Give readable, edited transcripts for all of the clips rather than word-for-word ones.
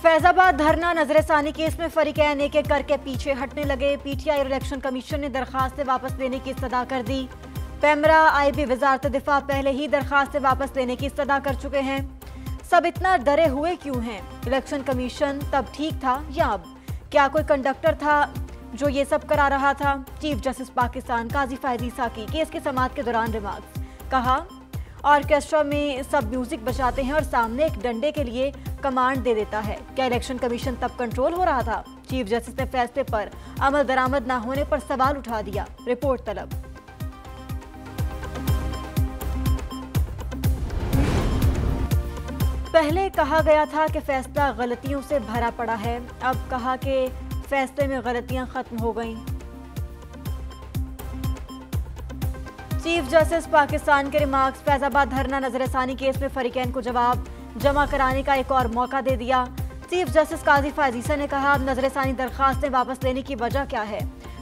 फैजाबाद धरना नजरसानी केस में फरीकैन एक एक करके पीछे हटने लगे। पीटीआई और इलेक्शन कमीशन ने दरखास्तें वापस लेने की इस्तदा कर दी। पैमरा आईबी वजारत दिफा पहले ही दरखास्तें वापस लेने की इस्तदा कर चुके हैं। सब इतना डरे हुए क्यों हैं? इलेक्शन कमीशन तब ठीक था या अब? क्या कोई कंडक्टर था जो ये सब करा रहा था? चीफ जस्टिस पाकिस्तान काजी फैज ईसा की केस की समाअत के दौरान रिमार्क्स। कहा, ऑर्केस्ट्रा में सब म्यूजिक बजाते हैं और सामने एक डंडे के लिए कमांड दे देता है। क्या इलेक्शन कमीशन तब कंट्रोल हो रहा था? चीफ जस्टिस ने फैसले पर अमल दरामद न होने पर सवाल उठा दिया। रिपोर्ट तलब। पहले कहा गया था कि फैसला गलतियों से भरा पड़ा है, अब कहा कि फैसले में गलतियां खत्म हो गईं। चीफ जस्टिस पाकिस्तान के रिमार्क्स। फैजाबाद धरना नजरसानी केस में फरीकैन को जवाब जमा कराने का एक और मौका दे दिया। चीफ जस्टिस काजी फैज ईसा ने कहा, अब नजरसानी दरखास्तें वापस लेने की वजह क्या है?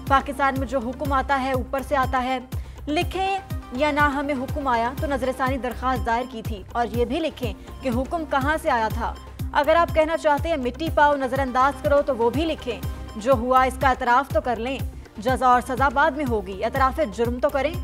पाकिस्तान में जो हुक्म आता है ऊपर से आता है। लिखें या ना हमें हुक्म आया तो नजरसानी दरखास्त दायर की थी, और ये भी लिखें कि हुक्म कहाँ से आया था। अगर आप कहना चाहते हैं मिट्टी पाओ नजरअंदाज करो तो वो भी लिखें। जो हुआ इसका एतराफ तो कर लें, जजा और सजा बाद में होगी, एतराफ जुर्म तो करें।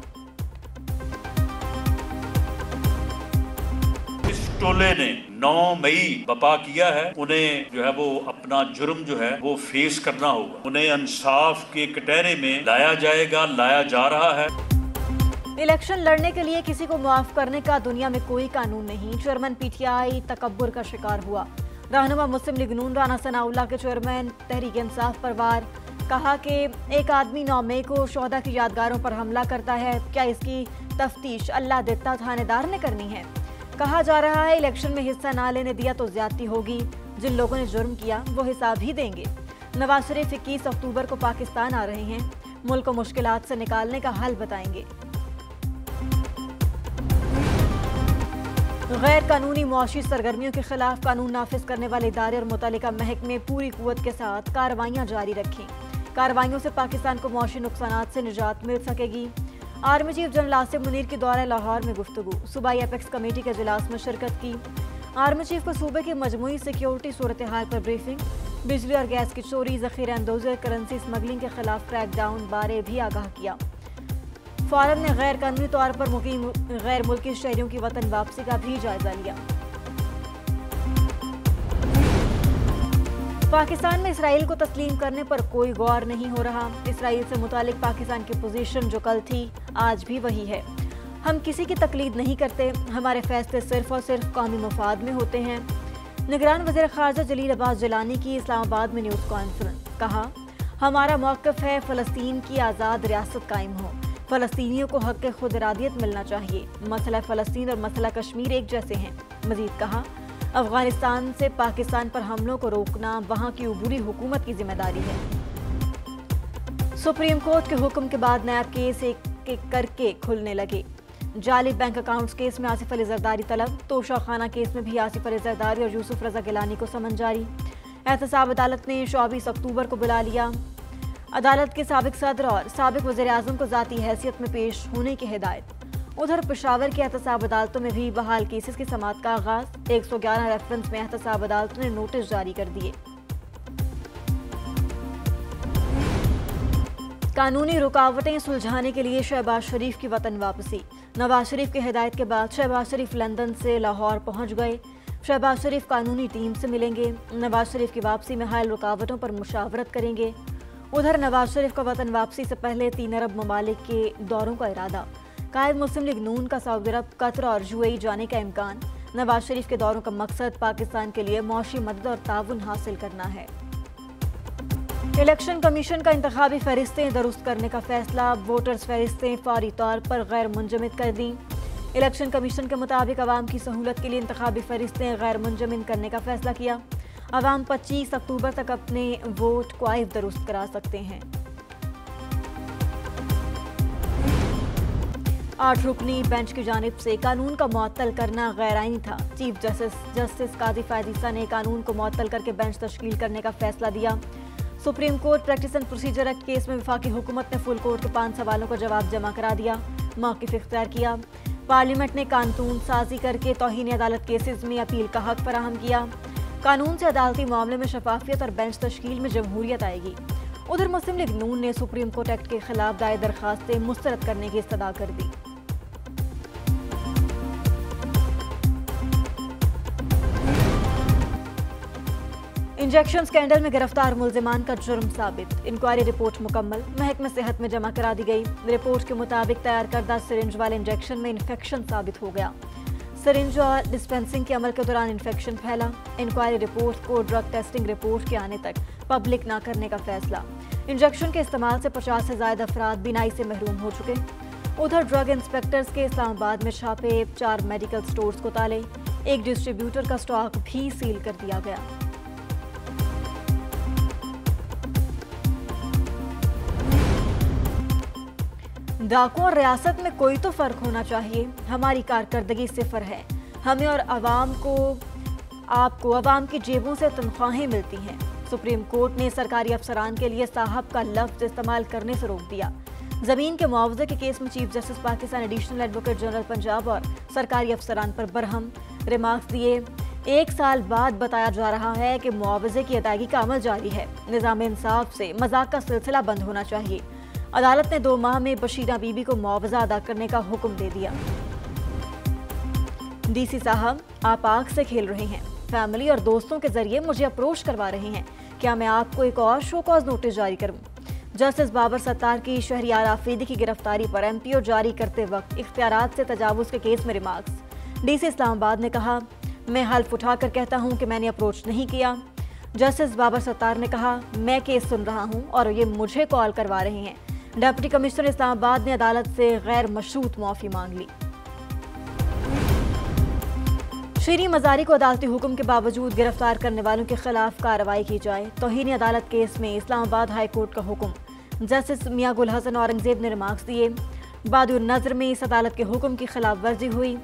टोले ने 9 मई बपा किया है, उन्हें जो है वो अपना जुर्म जो है वो फेस करना होगा। उन्हें इंसाफ के कटहरे में लाया जाएगा, लाया जा रहा है। इलेक्शन लड़ने के लिए किसी को माफ करने का दुनिया में कोई कानून नहीं। चेयरमैन पीटीआई तकब्बुर का शिकार हुआ। रहनुमा मुस्लिम लीग नून राना सनाउल्लाह के चेयरमैन तहरीक इंसाफ परवार। कहा कि एक आदमी 9 मई को शोहदा की यादगारों पर हमला करता है, क्या इसकी तफ्तीश अल्लाह देता थानेदार ने करनी है? कहा जा रहा है इलेक्शन में हिस्सा ना लेने दिया तो ज्यादती होगी। जिन लोगों ने जुर्म किया वो हिसाब ही देंगे। नवाज शरीफ 21 अक्टूबर को पाकिस्तान आ रहे हैं, मुल्क को मुश्किलात से निकालने का हल बताएंगे। गैर कानूनी मुआशी सरगर्मियों के खिलाफ कानून नाफिज करने वाले इदारे और मुतल्लिका महकमे पूरी कुव्वत के साथ कार्रवाइयां जारी रखें। कार्रवाइयों से पाकिस्तान को मुआशी नुकसानात से निजात मिल सकेगी। Army chief general Asim Munir की दौरे लाहौर में गुफ्तगू। सूबाई एपेक्स कमेटी के इजलास में शिरकत की। आर्मी चीफ को सूबे की मजमूई सिक्योरिटी सूरत हाल पर ब्रीफिंग। बिजली और गैस की चोरी, जखीरे अंदोज़, करेंसी स्मगलिंग के खिलाफ क्रैकडाउन बारे भी आगाह किया। फौरन ने गैर कानूनी तौर पर मुकीम गैर मुल्की शहरियों की वतन वापसी का भी जायजा लिया। पाकिस्तान में इसराइल को तस्लीम करने पर कोई गौर नहीं हो रहा। इसराइल से मुतालिक पाकिस्तान की पोजीशन जो कल थी आज भी वही है। हम किसी की तकलीद नहीं करते, हमारे फैसले सिर्फ और सिर्फ कौमी मफाद में होते हैं। निगरान वज़ीर ख़ारजा जलील अब्बास जिलानी की इस्लामाबाद में न्यूज़ कॉन्फ्रेंस। कहा, हमारा मौक़िफ़ है फ़लस्तीन की आज़ाद रियासत कायम हो। फ़लस्तीनियों को हक़ खुद इरादियत मिलना चाहिए। मसला फ़लस्तीन और मसला कश्मीर एक जैसे हैं। मज़ीद कहा, अफगानिस्तान से पाकिस्तान पर हमलों को रोकना वहां की उबूरी हुकूमत की जिम्मेदारी है। सुप्रीम कोर्ट के हुक्म के बाद नया केस एक एक करके खुलने लगे। जाली बैंक अकाउंट्स केस में आसिफ अली जरदारी तलब। तोशा खाना केस में भी आसिफ अली जरदारी और यूसुफ रजा गिलानी को समन जारी। एहतसाब अदालत ने 24 अक्टूबर को बुला लिया। अदालत के साबिक सदर और साबिक वज़ीर आज़म को ज़ाती हैसियत में पेश होने की हिदायत। उधर पेशावर की एहतसाब अदालतों में भी बहाल केसेस की समाअत का आगाज। 111 रेफरेंस में एहतसाब अदालतों ने नोटिस जारी कर दिए। कानूनी रुकावटें सुलझाने के लिए शहबाज शरीफ की वतन वापसी। नवाज शरीफ की हिदायत के बाद शहबाज शरीफ लंदन से लाहौर पहुंच गए। शहबाज शरीफ कानूनी टीम से मिलेंगे। नवाज शरीफ की वापसी में हायल रुकावटों पर मुशावरत करेंगे। उधर नवाज शरीफ का वतन वापसी से पहले 3 अरब ममालिक के दौरों का इरादा। कायद मुस्लिम लीग नून का सऊदी अरब, कतर और यूएई जाने का इम्कान। नवाज शरीफ के दौरों का मकसद पाकिस्तान के लिए मौशी मदद और ताउन हासिल करना है। इलेक्शन कमीशन का इंतखाबी फहरिस्तें दुरुस्त करने का फैसला। वोटर्स फहरिस्तें फौरी तौर पर गैर मुंजमद कर दी। इलेक्शन कमीशन के मुताबिक आवाम की सहूलत के लिए इंतखाबी फहरिस्तें गैर मुंजमद करने का फैसला किया। आवाम 25 अक्टूबर तक अपने वोट क्वाइफ दुरुस्त करा सकते हैं। 8 रुकनी बेंच की जानिब से कानून का मुअत्तल करना गैर आईनी था। चीफ जस्टिस काजी फैज ईसा ने कानून को मुअत्तल करके बेंच तश्कील करने का फैसला दिया। Supreme court practice and procedure act case में वफाकी हुकूमत ने फुल कोर्ट के 5 सवालों का जवाब जमा करा दिया। मौक़िफ़ इख्तियार किया। पार्लियामेंट ने कानून साजी करके तौहीन अदालत केसेस में अपील का हक फराहम किया। कानून से अदालती मामले में शफाफियत और बेंच तश्कील में जमहूरियत आएगी। उधर मुस्लिम लीग नून ने सुप्रीम कोर्ट एक्ट के खिलाफ दायर दरखास्तें मुस्तरद करने की इस्तदा कर दी। इंजेक्शन स्कैंडल में गिरफ्तार मुल्जिमान का जुर्म साबित, इंक्वायरी रिपोर्ट मुकम्मल महकमे सेहत में जमा करा दी गई। रिपोर्ट के मुताबिक तैयार करदा सिरिंज वाले इंजेक्शन में इन्फेक्शन साबित हो गया। सिरिंज और डिस्पेंसिंग के अमल के दौरान इन्फेक्शन फैला। इंक्वायरी रिपोर्ट को ड्रग टेस्टिंग रिपोर्ट के आने तक पब्लिक न करने का फैसला। इंजेक्शन के इस्तेमाल से 50 से ज्यादा अफराद बीनाई से महरूम हो चुके। उधर ड्रग इंस्पेक्टर्स के इस्लामाबाद में छापे, 4 मेडिकल स्टोर्स को ताले, एक डिस्ट्रीब्यूटर का स्टॉक भी सील कर दिया गया। डाकू और रियासत में कोई तो फर्क होना चाहिए। हमारी कारकर्दगी सिफर है। हमें और आपको अवाम की जेबों से तनख्वाहें मिलती हैं। सुप्रीम कोर्ट ने सरकारी अफसरान के लिए साहब का लफ्ज इस्तेमाल करने से रोक दिया। जमीन के मुआवजे के केस में chief justice Pakistan additional advocate general Punjab और सरकारी अफसरान पर बरहम रिमार्क्स दिए। 1 साल बाद बताया जा रहा है कि मुआवजे की अदायगी का अमल जारी है। निज़ाम इंसाफ से मजाक का सिलसिला बंद होना चाहिए। अदालत ने 2 माह में बशीरा बीबी को मुआवजा अदा करने का हुक्म दे दिया। डीसी साहब, आप आग से खेल रहे हैं। फैमिली और दोस्तों के जरिए मुझे अप्रोच करवा रहे हैं। क्या मैं आपको एक और शो कॉज नोटिस जारी करूं? जस्टिस बाबर सत्तार की शहरियार आफरीदी की गिरफ्तारी पर एमपीओ जारी करते वक्त इख्तियारात से तजावुज के केस में रिमार्क्स। डीसी इस्लामाबाद ने कहा, मैं हल्फ उठाकर कहता हूं कि मैंने अप्रोच नहीं किया। जस्टिस बाबर सत्तार ने कहा, मैं केस सुन रहा हूं और ये मुझे कॉल करवा रहे हैं। डिप्टी कमिश्नर इस्लामाबाद ने अदालत से गैर मशरूत माफी मांग ली। शीरी मजारी को अदालती हुक्म के बावजूद गिरफ्तार करने वालों के खिलाफ कार्रवाई की जाए। तौहीन अदालत केस में इस्लामाबाद हाई कोर्ट का हुक्म। जस्टिस मियां गुल हसन औरंगजेब ने रिमार्क्स दिए, बादुर नजर में इस अदालत के हुक्म की खिलाफ वर्जी हुई।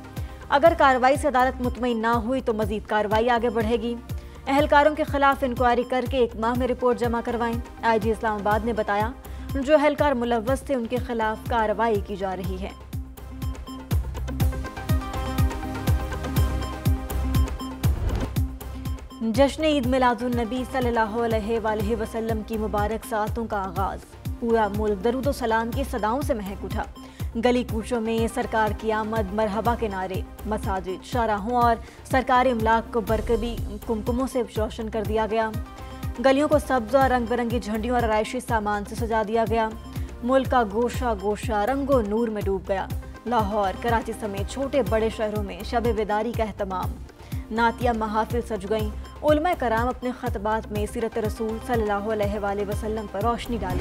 अगर कार्रवाई से अदालत मुतमईन ना हुई तो मजीद कार्रवाई आगे बढ़ेगी। एहलकारों के खिलाफ इंक्वायरी करके 1 माह में रिपोर्ट जमा करवाएं। IG इस्लामाबाद ने बताया, जो एहलकार मुलव्वस थे उनके खिलाफ कार्रवाई की जा रही है। जश्न ईद मिलादुन नबी सल्लल्लाहु अलैहि वसल्लम की मुबारक सातों का आगाज। पूरा मुल्क दरूद सलाम की सदाओं से महक उठा। गली कूचों में सरकार की आमद मरहबा के नारे, मसाजिद, शाहराहों और सरकारी इमलाक को बरकबी कुमकुमों से रोशन कर दिया गया। गलियों को सब्ज और रंग बिरंगी झंडियों और आराइशी सामान से सजा दिया गया। मुल्क का गोशा गोशा रंगो नूर में डूब गया। लाहौर, कराची समेत छोटे बड़े शहरों में शब बेदारी का एहतमाम। नातिया महाफिल सज गईं। उलमा कराम अपने खतबात में सीरत रसूल सल्लल्लाहु अलैहि वसल्लम पर रोशनी डाली।